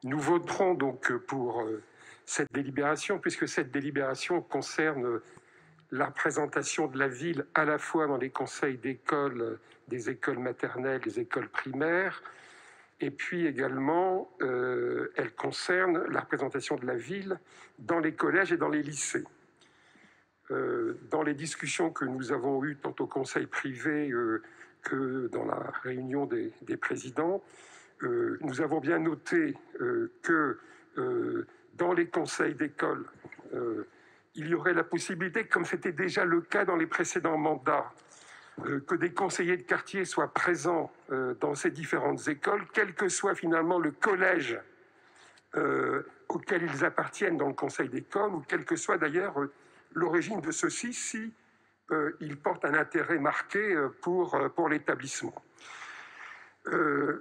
Nous voterons donc pour cette délibération, puisque cette délibération concerne la représentation de la ville à la fois dans les conseils d'école, des écoles maternelles, des écoles primaires, et puis également, elle concerne la représentation de la ville dans les collèges et dans les lycées. Dans les discussions que nous avons eues tant au conseil privé que dans la réunion des présidents, nous avons bien noté que dans les conseils d'école, il y aurait la possibilité, comme c'était déjà le cas dans les précédents mandats, que des conseillers de quartier soient présents dans ces différentes écoles, quel que soit finalement le collège auquel ils appartiennent dans le conseil d'école, ou quelle que soit d'ailleurs l'origine de ceux-ci, si ils portent un intérêt marqué pour l'établissement.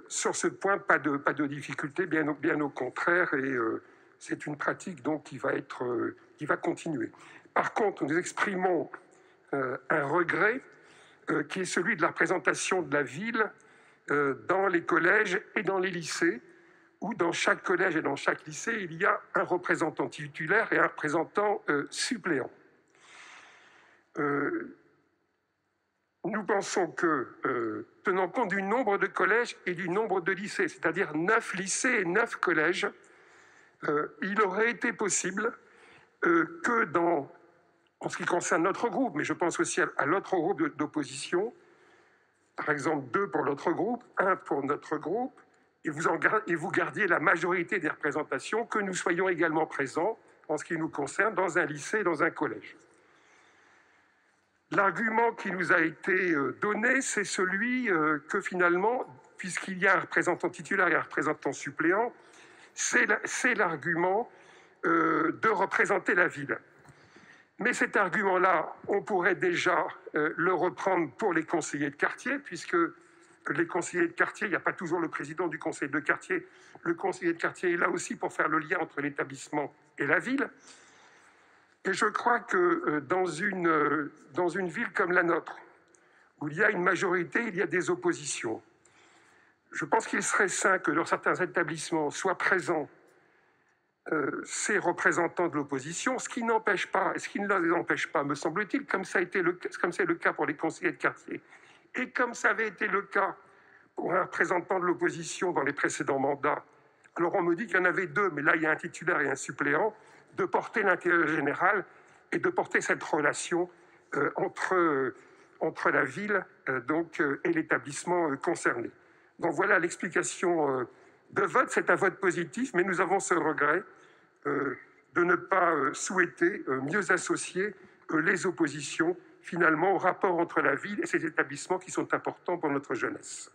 Sur ce point, pas de difficulté, bien au contraire, et c'est une pratique donc qui va continuer. Par contre, nous exprimons un regret qui est celui de la représentation de la ville dans les collèges et dans les lycées, où dans chaque collège et dans chaque lycée, il y a un représentant titulaire et un représentant suppléant. Nous pensons que, tenant compte du nombre de collèges et du nombre de lycées, c'est-à-dire 9 lycées et 9 collèges, il aurait été possible que en ce qui concerne notre groupe, mais je pense aussi à l'autre groupe d'opposition, par exemple 2 pour l'autre groupe, 1 pour notre groupe, et vous gardiez la majorité des représentations, que nous soyons également présents, en ce qui nous concerne, dans un lycée et dans un collège. L'argument qui nous a été donné, c'est celui que finalement, puisqu'il y a un représentant titulaire et un représentant suppléant, c'est l'argument de représenter la ville. Mais cet argument-là, on pourrait déjà le reprendre pour les conseillers de quartier, puisque les conseillers de quartier, il n'y a pas toujours le président du conseil de quartier. Le conseiller de quartier est là aussi pour faire le lien entre l'établissement et la ville. Et je crois que dans une ville comme la nôtre, où il y a une majorité, il y a des oppositions, je pense qu'il serait sain que dans certains établissements soient présents ces représentants de l'opposition, ce qui n'empêche pas, et ce qui ne les empêche pas, me semble-t-il, comme c'est le cas pour les conseillers de quartier, et comme ça avait été le cas pour un représentant de l'opposition dans les précédents mandats. Alors on me dit qu'il y en avait 2, mais là il y a un titulaire et un suppléant, de porter l'intérêt général et de porter cette relation entre la ville et l'établissement concerné. Donc voilà l'explication de vote. C'est un vote positif, mais nous avons ce regret de ne pas souhaiter mieux associer les oppositions finalement au rapport entre la ville et ces établissements qui sont importants pour notre jeunesse.